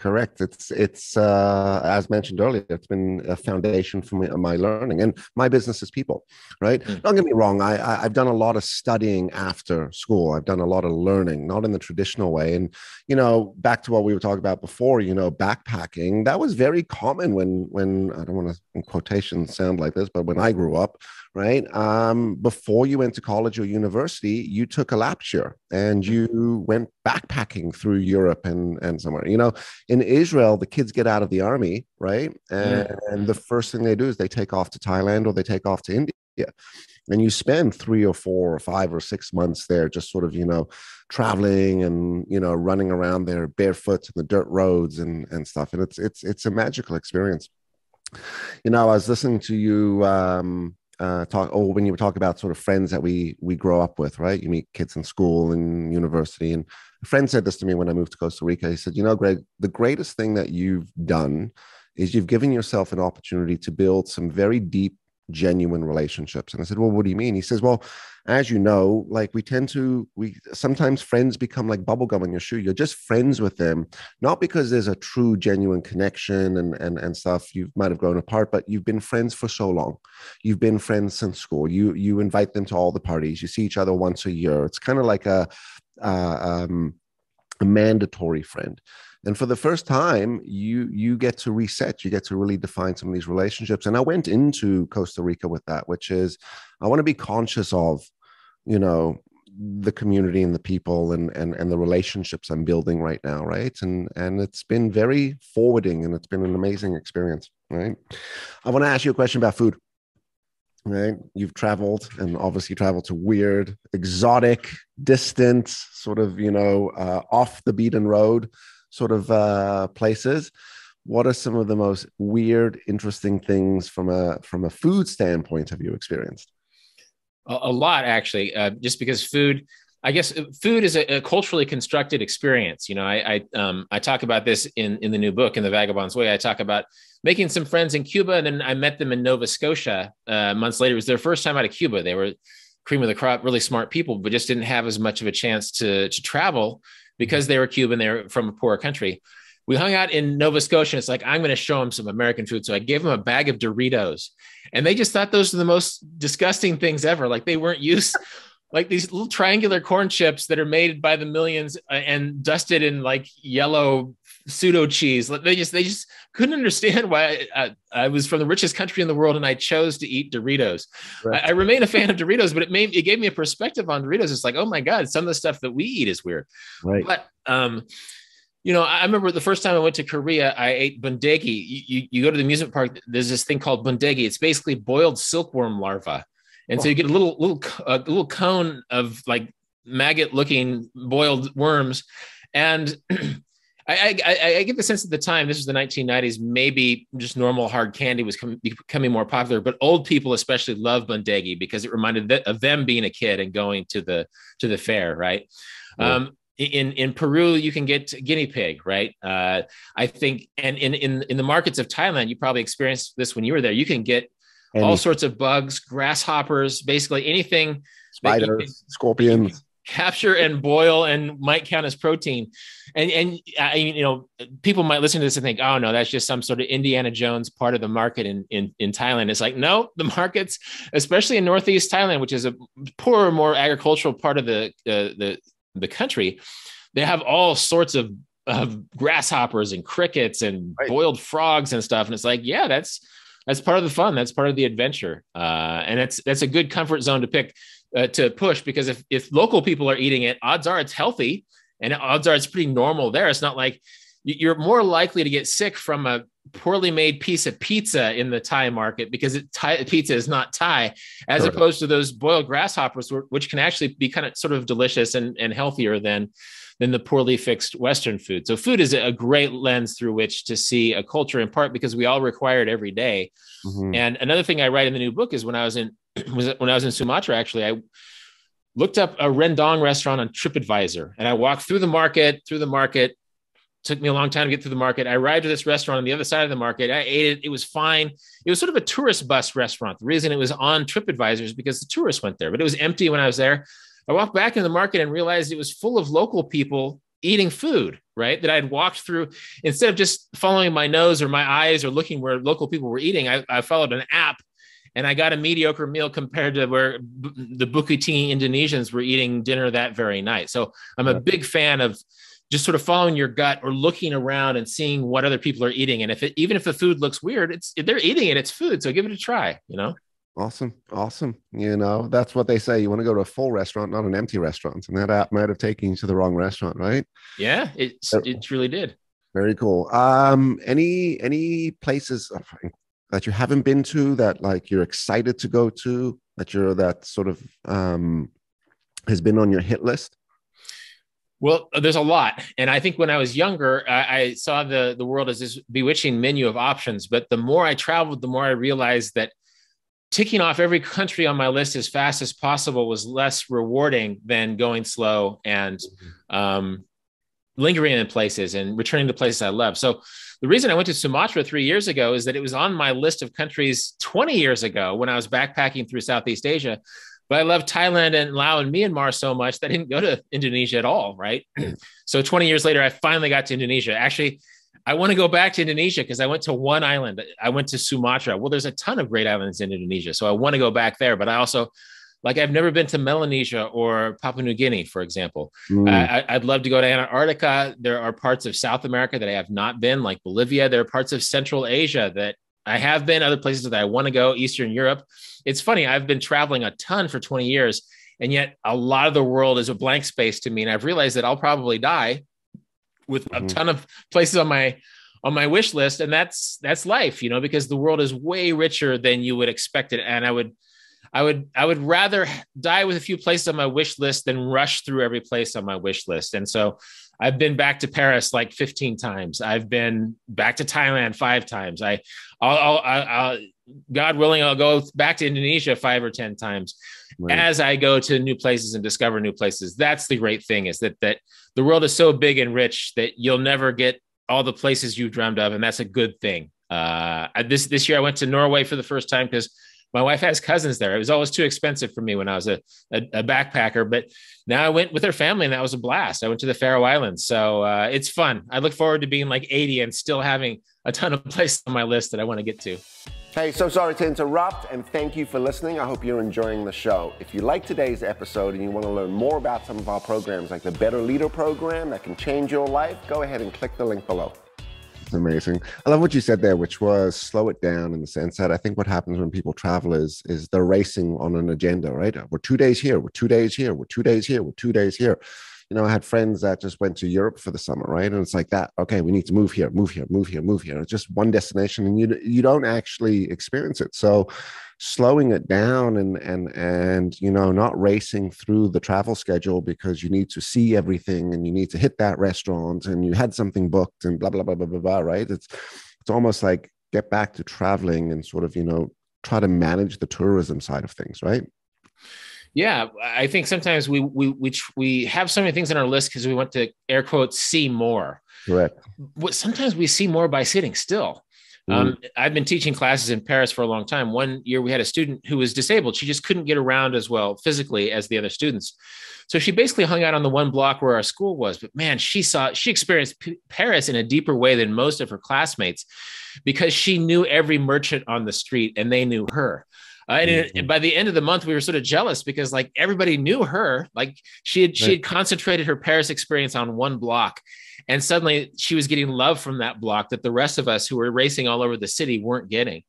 It's as mentioned earlier, it's been a foundation for my learning, and my business is people, right? Don't get me wrong. I've done a lot of studying after school. I've done a lot of learning, not in the traditional way. And, back to what we were talking about before, backpacking, that was very common when I don't want to in quotations sound like this, but when I grew up, right? Before you went to college or university, you took a lap year and you went backpacking through Europe and somewhere. In Israel, the kids get out of the army, right? And the first thing they do is they take off to Thailand or they take off to India. And you spend 3 or 4 or 5 or 6 months there, just sort of, traveling and, running around there barefoot in the dirt roads and stuff. And it's a magical experience. I was listening to you when you talk about sort of friends that we grow up with, right? You meet kids in school and university. And a friend said this to me when I moved to Costa Rica. He said, Greg, the greatest thing that you've done is you've given yourself an opportunity to build some very deep, genuine relationships. And I said, well, what do you mean? He says, well, as you know, like we sometimes friends become like bubblegum in your shoe. You're just friends with them, not because there's a true, genuine connection and stuff. You might have grown apart, but you've been friends for so long. You've been friends since school. You invite them to all the parties. You see each other once a year. It's kind of like a mandatory friend. And for the first time, you get to reset, you get to really define some of these relationships. And I went into Costa Rica with that, which is I want to be conscious of, the community and the people and the relationships I'm building right now, right? And it's been very forwarding and it's been an amazing experience, right? I want to ask you a question about food. Right, you've traveled and obviously traveled to weird, exotic, distant, sort of off the beaten road sort of places. What are some of the most weird, interesting things from a food standpoint have you experienced? A lot, actually, just because I guess food is a culturally constructed experience. I talk about this in the new book, in the Vagabond's Way. I talk about making some friends in Cuba, and then I met them in Nova Scotia months later. It was their first time out of Cuba. They were cream of the crop, really smart people, but just didn't have as much of a chance to travel because they were Cuban. They were from a poorer country. We hung out in Nova Scotia. It's like, I'm going to show them some American food. So I gave them a bag of Doritos, and they just thought those were the most disgusting things ever. Like they weren't used like these little triangular corn chips that are made by the millions and dusted in like yellow pseudo cheese. They just couldn't understand why I was from the richest country in the world and I chose to eat Doritos. Right. I remain a fan of Doritos, but it gave me a perspective on Doritos. It's like, oh my God, some of the stuff that we eat is weird. Right. But I remember the first time I went to Korea, I ate bundegi. You go to the amusement park, there's this thing called bundegi. It's basically boiled silkworm larvae. And so you get a little cone of like maggot looking boiled worms. And I get the sense at the time, this was the 1990s, maybe just normal hard candy was becoming more popular, but old people especially love bundegi because it reminded of them being a kid and going to the fair, right? Yeah. In Peru, you can get guinea pig, right? I think, and in the markets of Thailand, you probably experienced this when you were there. You can get all sorts of bugs, grasshoppers, basically anything, spiders, scorpions, capture and boil and might count as protein. And people might listen to this and think, oh no, that's just some sort of Indiana Jones part of the market in Thailand. It's like, no, the markets, especially in Northeast Thailand, which is a poorer, more agricultural part of the country, they have all sorts of grasshoppers and crickets and boiled frogs and stuff. And it's like, yeah, that's part of the fun. That's part of the adventure. And that's a good comfort zone to pick, to push, because if local people are eating it, odds are it's healthy and odds are it's pretty normal there. It's not like, you're more likely to get sick from a poorly made piece of pizza in the Thai market because pizza is not Thai, as opposed to those boiled grasshoppers, which can actually be kind of sort of delicious and healthier than the poorly fixed Western food. So food is a great lens through which to see a culture, in part because we all require it every day. Mm-hmm. And another thing I write in the new book is when I was in Sumatra, actually, I looked up a rendang restaurant on TripAdvisor, and I walked through the market. Took me a long time to get through the market. I arrived at this restaurant on the other side of the market. I ate it. It was fine. It was sort of a tourist bus restaurant. The reason it was on TripAdvisor is because the tourists went there, but it was empty when I was there. I walked back into the market and realized it was full of local people eating food, right? That I'd walked through. Instead of just following my nose or my eyes or looking where local people were eating, I followed an app, and I got a mediocre meal compared to where the Bukit Indonesians were eating dinner that very night. So I'm a big fan of just sort of following your gut or looking around and seeing what other people are eating. And even if the food looks weird, they're eating it, it's food. So give it a try, Awesome. That's what they say. You want to go to a full restaurant, not an empty restaurant. And that app might have taken you to the wrong restaurant, right? Yeah, it really did. Very cool. Any places that you haven't been to that like you're excited to go to, that sort of has been on your hit list? Well, there's a lot. And I think when I was younger, I saw the world as this bewitching menu of options. But the more I traveled, the more I realized that ticking off every country on my list as fast as possible was less rewarding than going slow and lingering in places and returning to places I love. So the reason I went to Sumatra 3 years ago is that it was on my list of countries 20 years ago when I was backpacking through Southeast Asia. But I love Thailand and Laos and Myanmar so much that I didn't go to Indonesia at all, right? So 20 years later, I finally got to Indonesia. Actually, I want to go back to Indonesia because I went to one island. I went to Sumatra. Well, there's a ton of great islands in Indonesia, so I want to go back there. But I also, I've never been to Melanesia or Papua New Guinea, for example. I'd love to go to Antarctica. There are parts of South America that I have not been, like Bolivia. There are parts of Central Asia that I have been, other places that I want to go, Eastern Europe. It's funny, I've been traveling a ton for 20 years, and yet a lot of the world is a blank space to me. And I've realized that I'll probably die with a ton of places on my wish list. And that's life, because the world is way richer than you would expect it. And I would rather die with a few places on my wish list than rush through every place on my wish list. And so I've been back to Paris like 15 times. I've been back to Thailand 5 times. I'll God willing, I'll go back to Indonesia 5 or 10 times as I go to new places and discover new places. That's the great thing, is that the world is so big and rich that you'll never get all the places you've dreamed of. And that's a good thing. This year I went to Norway for the first time because my wife has cousins there. It was always too expensive for me when I was a backpacker, but now I went with her family and that was a blast. I went to the Faroe Islands. So it's fun. I look forward to being like 80 and still having a ton of places on my list that I want to get to. Hey, so sorry to interrupt, and thank you for listening. I hope you're enjoying the show. If you like today's episode and you want to learn more about some of our programs like the Better Leader program that can change your life, go ahead and click the link below. It's amazing. I love what you said there, which was slow it down, in the sense that I think what happens when people travel is they're racing on an agenda, right? We're 2 days here, we're 2 days here, we're 2 days here, we're 2 days here. I had friends that just went to Europe for the summer, right? And it's like that. Okay, we need to move here, move here, move here, move here. It's just one destination, and you don't actually experience it. So slowing it down and not racing through the travel schedule because you need to see everything and you need to hit that restaurant and you had something booked and blah blah blah blah blah blah. Right? It's almost like get back to traveling and sort of try to manage the tourism side of things, right? Yeah, I think sometimes we have so many things on our list because we want to, air quotes, see more. Correct. Sometimes we see more by sitting still. I've been teaching classes in Paris for a long time. One year we had a student who was disabled. She just couldn't get around as well physically as the other students. So she basically hung out on the one block where our school was. But man, she experienced Paris in a deeper way than most of her classmates because she knew every merchant on the street and they knew her. And by the end of the month, we were sort of jealous because like everybody knew her. Like she had concentrated her Paris experience on one block. And suddenly she was getting love from that block that the rest of us who were racing all over the city weren't getting.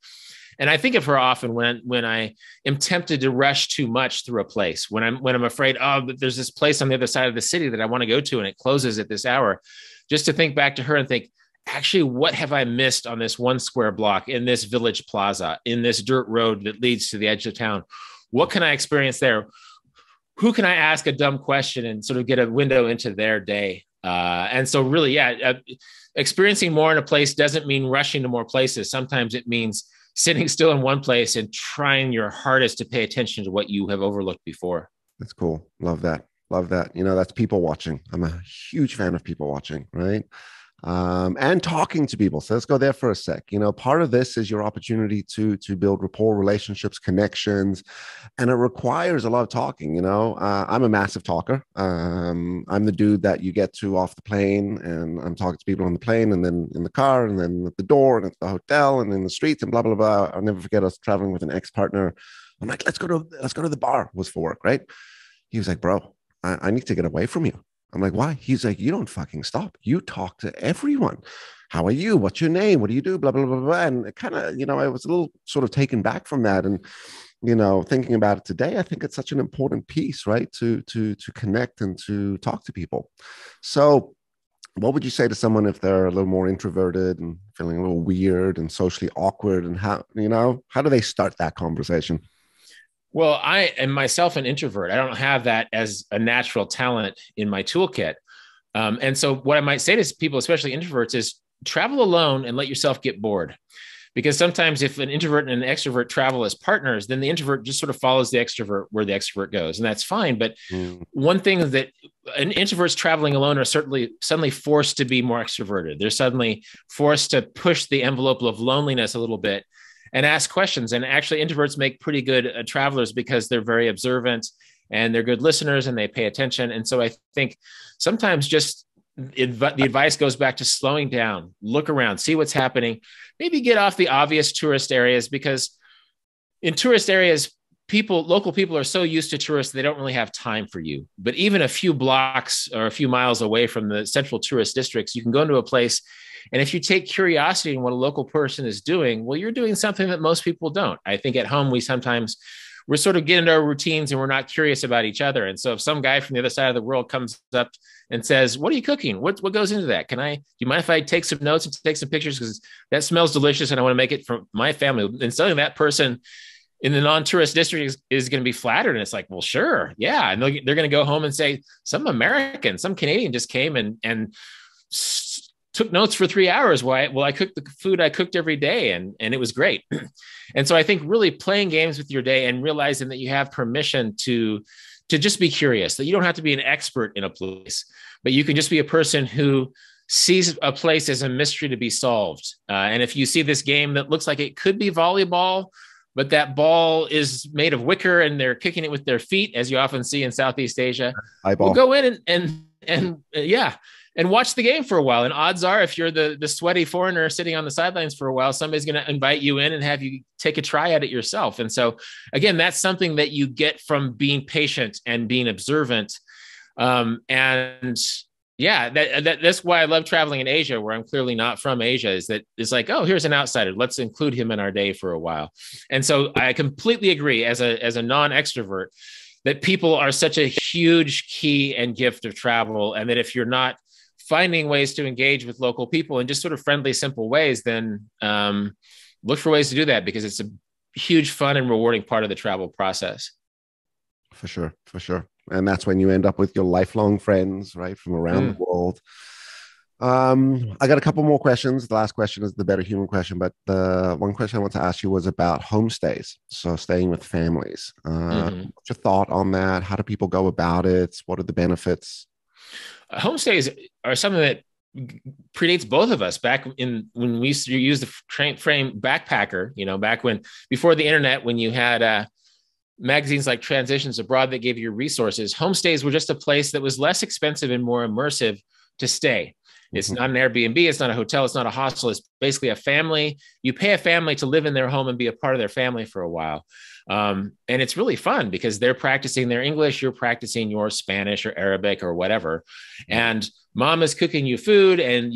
And I think of her often when I am tempted to rush too much through a place, when I'm afraid, oh, but there's this place on the other side of the city that I want to go to and it closes at this hour, just to think back to her and think, actually, what have I missed on this one square block, in this village plaza, in this dirt road that leads to the edge of town? What can I experience there? Who can I ask a dumb question and sort of get a window into their day? And so really, experiencing more in a place doesn't mean rushing to more places. Sometimes it means sitting still in one place and trying your hardest to pay attention to what you have overlooked before. That's cool. Love that. Love that. You know, that's people watching. I'm a huge fan of people watching, right? And talking to people. So let's go there for a sec. You know, part of this is your opportunity to build rapport, relationships, connections, and it requires a lot of talking. You know, I'm a massive talker. I'm the dude that you get to off the plane, and I'm talking to people on the plane, and then in the car, and then at the door, and at the hotel, and in the streets, and blah blah blah. I'll never forget us traveling with an ex-partner. I'm like, let's go to the bar. It was for work, right? He was like, bro, I need to get away from you. I'm like, why? He's like, you don't fucking stop. You talk to everyone. How are you? What's your name? What do you do? Blah, blah, blah, blah. And it kind of, you know, I was a little sort of taken back from that. And, you know, thinking about it today, I think it's such an important piece, right? To connect and to talk to people. So what would you say to someone if they're a little more introverted and feeling a little weird and socially awkward? And how do they start that conversation? Well, I am myself an introvert. I don't have that as a natural talent in my toolkit. And so what I might say to people, especially introverts, is travel alone and let yourself get bored. Because sometimes if an introvert and an extrovert travel as partners, then the introvert just sort of follows the extrovert where the extrovert goes. And that's fine. But one thing is that introverts traveling alone are suddenly forced to be more extroverted. They're suddenly forced to push the envelope of loneliness a little bit and ask questions. And actually, introverts make pretty good travelers because they're very observant and they're good listeners and they pay attention. And so I think sometimes just the advice goes back to slowing down, look around, see what's happening, maybe get off the obvious tourist areas, because in tourist areas, local people are so used to tourists, they don't really have time for you. But even a few blocks or a few miles away from the central tourist districts, you can go into a place. And if you take curiosity in what a local person is doing, well, you're doing something that most people don't. I think at home, we're sort of getting into our routines and we're not curious about each other. And so if some guy from the other side of the world comes up and says, what are you cooking? What goes into that? Do you mind if I take some notes and take some pictures? Because that smells delicious and I want to make it for my family. And suddenly that person in the non-tourist district is going to be flattered. And it's like, well, sure. Yeah. And they're going to go home and say, some Canadian just came and took notes for 3 hours. Why? Well, I cooked the food I cooked every day and it was great. And so I think really playing games with your day and realizing that you have permission to just be curious, that you don't have to be an expert in a place, but you can just be a person who sees a place as a mystery to be solved. And if you see this game that looks like it could be volleyball, but that ball is made of wicker and they're kicking it with their feet, as you often see in Southeast Asia, we'll go in and watch the game for a while. And odds are, if you're the sweaty foreigner sitting on the sidelines for a while, somebody's going to invite you in and have you take a try at it yourself. And so, again, that's something that you get from being patient and being observant. That's why I love traveling in Asia, where I'm clearly not from Asia, is that it's like, oh, here's an outsider. Let's include him in our day for a while. And so I completely agree as a non-extrovert that people are such a huge key and gift of travel. And that if you're not finding ways to engage with local people in just sort of friendly, simple ways, then look for ways to do that, because it's a huge, fun and rewarding part of the travel process. For sure. And that's when you end up with your lifelong friends, right, from around the world. I got a couple more questions. The last question is the better human question, but the one question I want to ask you was about homestays. So staying with families. What's your thought on that? How do people go about it? What are the benefits? Homestays are something that predates both of us. Back when we used to use the frame backpacker, before the internet, when you had magazines like Transitions Abroad that gave you resources, homestays were just a place that was less expensive and more immersive to stay. It's not an Airbnb. It's not a hotel. It's not a hostel. It's basically a family. You pay a family to live in their home and be a part of their family for a while. And it's really fun because they're practicing their English. You're practicing your Spanish or Arabic or whatever. And mom is cooking you food and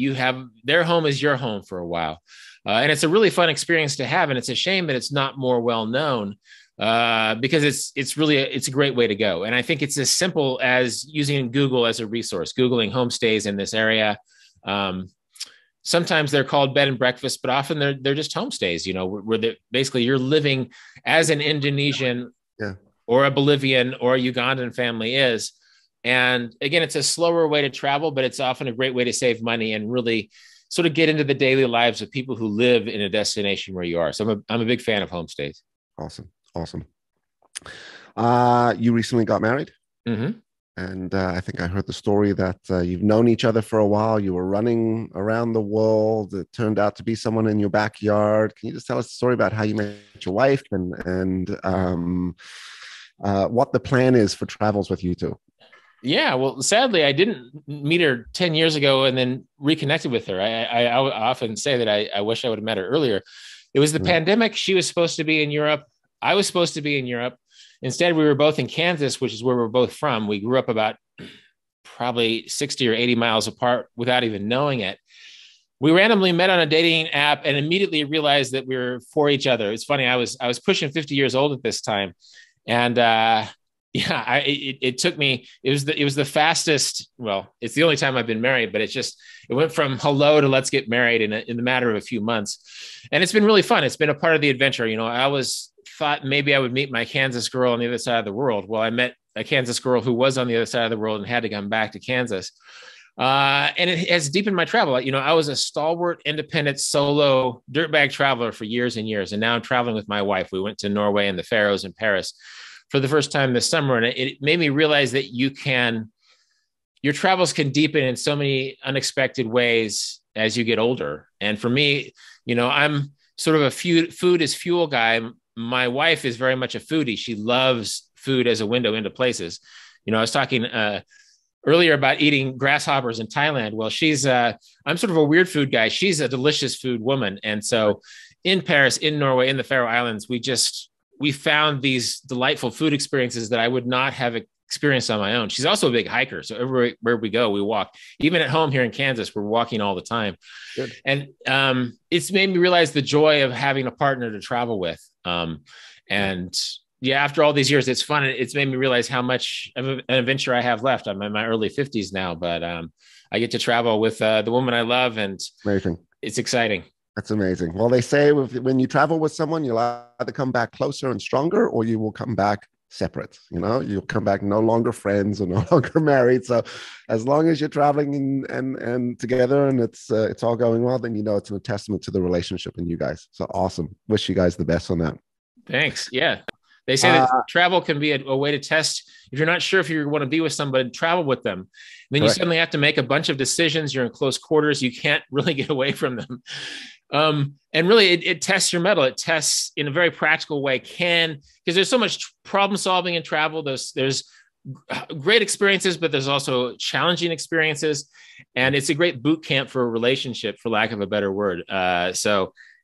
their home is your home for a while. And it's a really fun experience to have. And it's a shame that it's not more well known, because it's a great way to go. And I think it's as simple as using Google as a resource, Googling homestays in this area. Sometimes they're called bed and breakfast, but often they're just homestays, where basically you're living as an Indonesian or a Bolivian or a Ugandan family is. And again, it's a slower way to travel, but it's often a great way to save money and really sort of get into the daily lives of people who live in a destination where you are. So I'm a big fan of homestays. Awesome. You recently got married. Mm-hmm. And I think I heard the story that you've known each other for a while. You were running around the world. It turned out to be someone in your backyard. Can you just tell us a story about how you met your wife and what the plan is for travels with you two? Yeah, well, sadly, I didn't meet her 10 years ago and then reconnected with her. I often say that I wish I would have met her earlier. It was the pandemic. She was supposed to be in Europe. I was supposed to be in Europe. Instead, we were both in Kansas, which is where we're both from. We grew up about probably 60 or 80 miles apart without even knowing it. We randomly met on a dating app and immediately realized that we were for each other. It's funny. I was pushing 50 years old at this time. And it took me, it was the fastest. Well, it's the only time I've been married, but it went from hello to let's get married in the matter of a few months. And it's been really fun. It's been a part of the adventure. I always thought maybe I would meet my Kansas girl on the other side of the world. Well, I met a Kansas girl who was on the other side of the world and had to come back to Kansas. And it has deepened my travel. I was a stalwart, independent, solo dirtbag traveler for years and years. And now I'm traveling with my wife. We went to Norway and the Faroes and Paris for the first time this summer. And it made me realize that your travels can deepen in so many unexpected ways as you get older. And for me, I'm sort of a food is fuel guy. My wife is very much a foodie. She loves food as a window into places. I was talking earlier about eating grasshoppers in Thailand. Well, I'm sort of a weird food guy. She's a delicious food woman. And so in Paris, in Norway, in the Faroe Islands, we found these delightful food experiences that I would not have experienced on my own. She's also a big hiker. So everywhere we go, we walk. Even at home here in Kansas, we're walking all the time. Good. And it's made me realize the joy of having a partner to travel with. After all these years, it's fun. It's made me realize how much of an adventure I have left. I'm in my early 50s now, but I get to travel with the woman I love, and amazing. It's exciting. That's amazing. Well, they say when you travel with someone, you'll either come back closer and stronger, or you will come back separate. You'll come back no longer friends or no longer married. So as long as you're traveling and together and it's all going well, then it's a testament to the relationship in you guys. So awesome. Wish you guys the best on that. Thanks. Yeah. They say that travel can be a way to test. If you're not sure if you want to be with somebody, travel with them. And then you suddenly have to make a bunch of decisions. You're in close quarters. You can't really get away from them. And really, it tests your mettle. It tests in a very practical way. Because there's so much problem solving in travel. There's great experiences, but there's also challenging experiences. And it's a great boot camp for a relationship, for lack of a better word.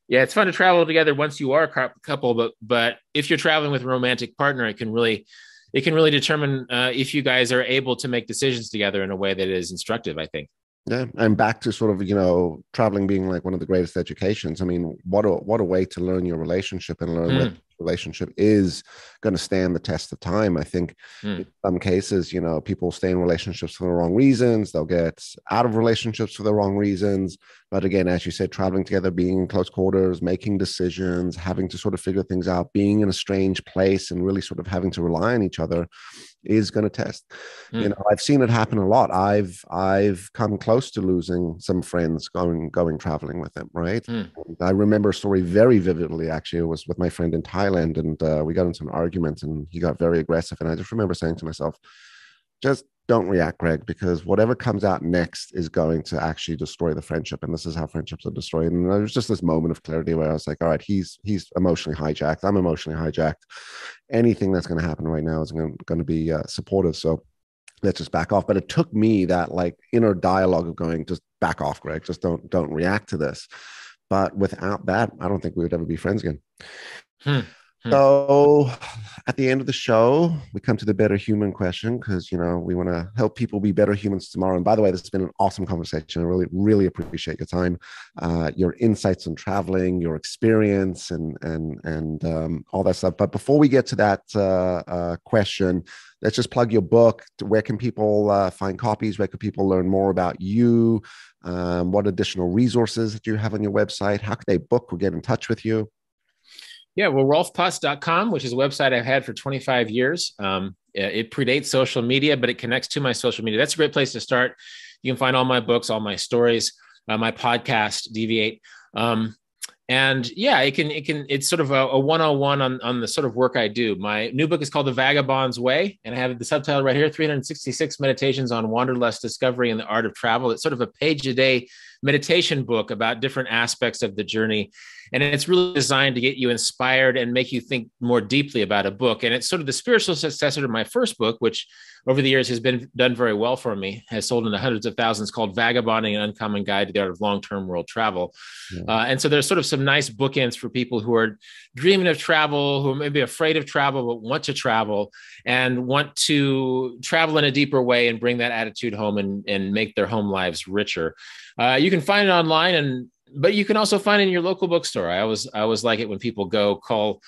Yeah, it's fun to travel together once you are a couple, but if you're traveling with a romantic partner, it can really determine if you guys are able to make decisions together in a way that is instructive, I think. Yeah, and back to sort of traveling being like one of the greatest educations. I mean, what a way to learn your relationship and learn what relationship is going to stand the test of time. I think in some cases, people stay in relationships for the wrong reasons. They'll get out of relationships for the wrong reasons. But again, as you said, traveling together, being in close quarters, making decisions, having to sort of figure things out, being in a strange place and really sort of having to rely on each other is going to test. I've seen it happen a lot. I've come close to losing some friends going traveling with them, right? I remember a story very vividly. Actually, it was with my friend in Thailand, and we got into an argument and he got very aggressive, and I just remember saying to myself, just don't react, Greg, because whatever comes out next is going to actually destroy the friendship. And this is how friendships are destroyed. And there was just this moment of clarity where I was like, all right, he's emotionally hijacked. I'm emotionally hijacked. Anything that's going to happen right now is going to be supportive. So let's just back off. But it took me that inner dialogue of going, just back off, Greg, just don't react to this. But without that, I don't think we would ever be friends again. Hmm. So at the end of the show, we come to the better human question because, we want to help people be better humans tomorrow. And by the way, this has been an awesome conversation. I really, really appreciate your time, your insights on traveling, your experience and all that stuff. But before we get to that question, let's just plug your book. Where can people find copies? Where can people learn more about you? What additional resources that you have on your website? How can they book or get in touch with you? Yeah, well, rolfpotts.com, which is a website I've had for 25 years. It predates social media, but it connects to my social media. That's a great place to start. You can find all my books, all my stories, my podcast, Deviate. And yeah, it's sort of a 101 on the sort of work I do. My new book is called The Vagabond's Way, and I have the subtitle right here, 366 Meditations on Wanderlust, Discovery, and the Art of Travel. It's sort of a page-a-day meditation book about different aspects of the journey. And it's really designed to get you inspired and make you think more deeply about a book. And it's sort of the spiritual successor to my first book, which over the years has been done very well for me, has sold into hundreds of thousands, called Vagabonding, an Uncommon Guide to the Art of Long-Term World Travel. Yeah. And so there's sort of some nice bookends for people who are dreaming of travel, who may be afraid of travel, but want to travel and want to travel in a deeper way and bring that attitude home and make their home lives richer. You can find it online, but you can also find it in your local bookstore. I always like it when people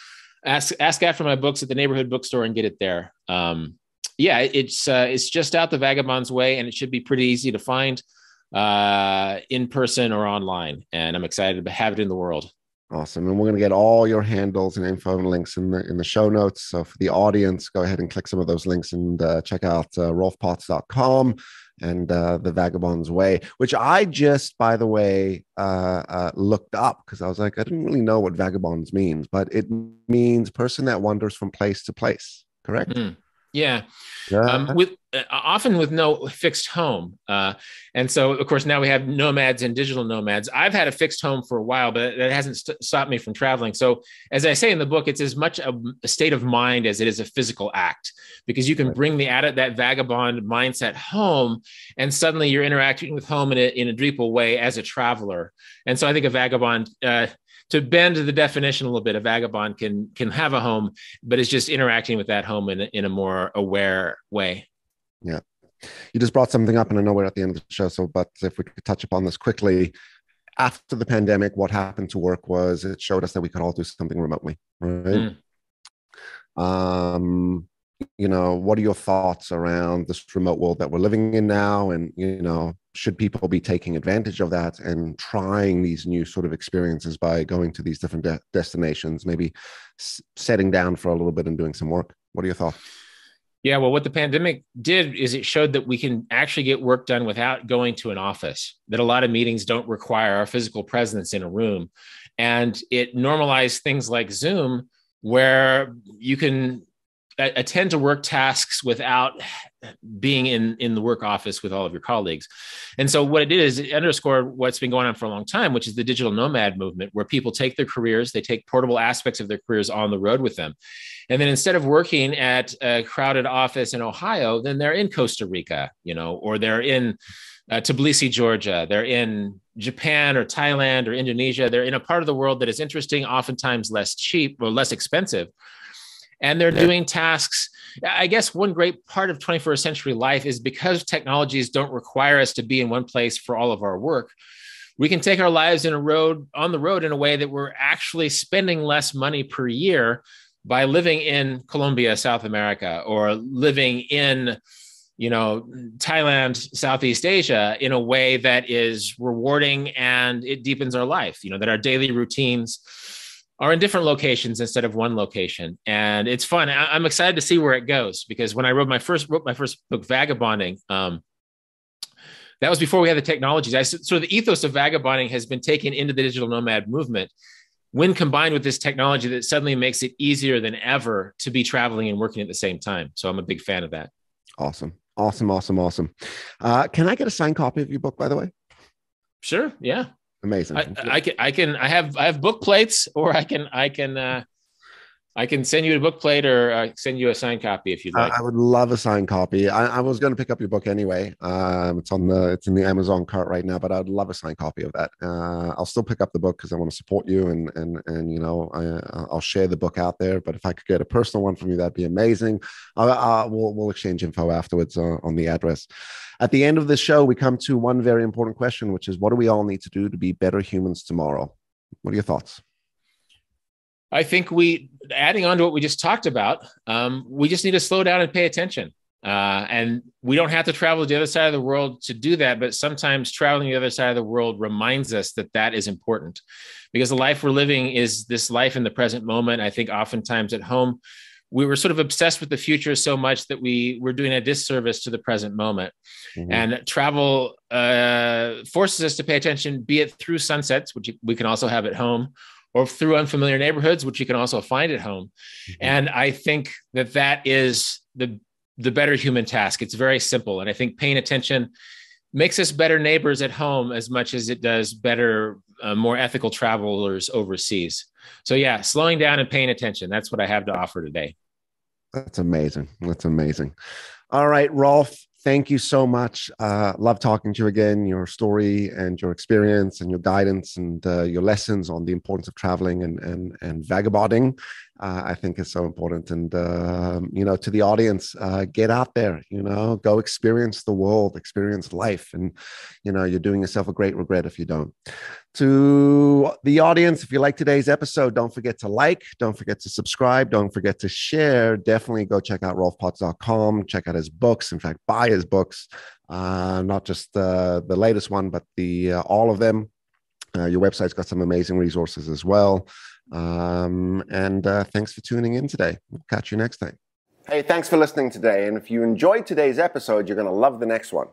ask after my books at the neighborhood bookstore and get it there. Yeah, it's just out The Vagabond's Way, and it should be pretty easy to find in person or online. And I'm excited to have it in the world. Awesome. And we're going to get all your handles and info and links in the show notes. So for the audience, go ahead and click some of those links and check out rolfpotts.com and The Vagabond's Way, which I just, by the way, looked up because I was like, I didn't really know what vagabonds means, but it means person that wanders from place to place. Correct? Mm-hmm. Yeah. Often with no fixed home. And so, of course, now we have nomads and digital nomads. I've had a fixed home for a while, but that hasn't stopped me from traveling. So as I say in the book, it's as much a state of mind as it is a physical act, because you can bring that vagabond mindset home, and suddenly you're interacting with home in a deeper way as a traveler. And so I think a vagabond, to bend the definition a little bit, a vagabond can have a home, but is just interacting with that home in a more aware way. Yeah. You just brought something up, and I know we're at the end of the show, but if we could touch upon this quickly. After the pandemic, what happened to work was it showed us that we could all do something remotely, right? What are your thoughts around this remote world that we're living in now? And, should people be taking advantage of that and trying these new sort of experiences by going to these different destinations, maybe setting down for a little bit and doing some work? What are your thoughts? Yeah, well, what the pandemic did is it showed that we can actually get work done without going to an office, that a lot of meetings don't require our physical presence in a room. And it normalized things like Zoom, where you can attend to work tasks without being in the work office with all of your colleagues. And so what it did is it underscored what's been going on for a long time, which is the digital nomad movement, where people take their careers, they take portable aspects of their careers on the road with them. And then instead of working at a crowded office in Ohio, then they're in Costa Rica, or they're in Tbilisi, Georgia. They're in Japan or Thailand or Indonesia. They're in a part of the world that is interesting, oftentimes less cheap or less expensive. And they're doing tasks. I guess one great part of 21st century life is because technologies don't require us to be in one place for all of our work, we can take our lives on the road in a way that we're actually spending less money per year by living in Colombia, South America, or living in, Thailand, Southeast Asia, in a way that is rewarding and it deepens our life, that our daily routines are in different locations instead of one location. And it's fun. I'm excited to see where it goes, because when I wrote my first book, Vagabonding, that was before we had the technologies. So the ethos of vagabonding has been taken into the digital nomad movement when combined with this technology that suddenly makes it easier than ever to be traveling and working at the same time. So I'm a big fan of that. Awesome. Can I get a signed copy of your book, by the way? Sure. Yeah. Amazing. I have book plates, or I can I can send you a book plate or send you a signed copy if you'd like. I would love a signed copy. I was going to pick up your book anyway. It's in the Amazon cart right now, but I'd love a signed copy of that. I'll still pick up the book because I want to support you, and you know, I'll share the book out there. But if I could get a personal one from you, that'd be amazing. We'll exchange info afterwards on the address. At the end of the show, we come to one very important question, which is, what do we all need to do to be better humans tomorrow? What are your thoughts? I think adding on to what we just talked about, we just need to slow down and pay attention. And we don't have to travel to the other side of the world to do that. But sometimes traveling to the other side of the world reminds us that that is important, because the life we're living is this life in the present moment. I think oftentimes at home, we were sort of obsessed with the future so much that we were doing a disservice to the present moment. Mm-hmm. And travel forces us to pay attention, be it through sunsets, which we can also have at home, or through unfamiliar neighborhoods, which you can also find at home. Mm-hmm. And I think that is the better human task. It's very simple. And I think paying attention makes us better neighbors at home as much as it does better, more ethical travelers overseas. So yeah, slowing down and paying attention. That's what I have to offer today. That's amazing. That's amazing. All right, Rolf, thank you so much. Love talking to you again. Your story and your experience and your guidance and your lessons on the importance of traveling and vagabonding, I think is so important. And, you know, to the audience, get out there, you know, go experience the world, experience life. And, you know, you're doing yourself a great regret if you don't. To the audience, if you like today's episode, don't forget to like, don't forget to subscribe, don't forget to share. Definitely go check out rolfpotts.com, check out his books. In fact, buy his books, not just the latest one, but all of them. Your website's got some amazing resources as well. Thanks for tuning in today. We'll catch you next time. Hey, thanks for listening today. And if you enjoyed today's episode, you're going to love the next one.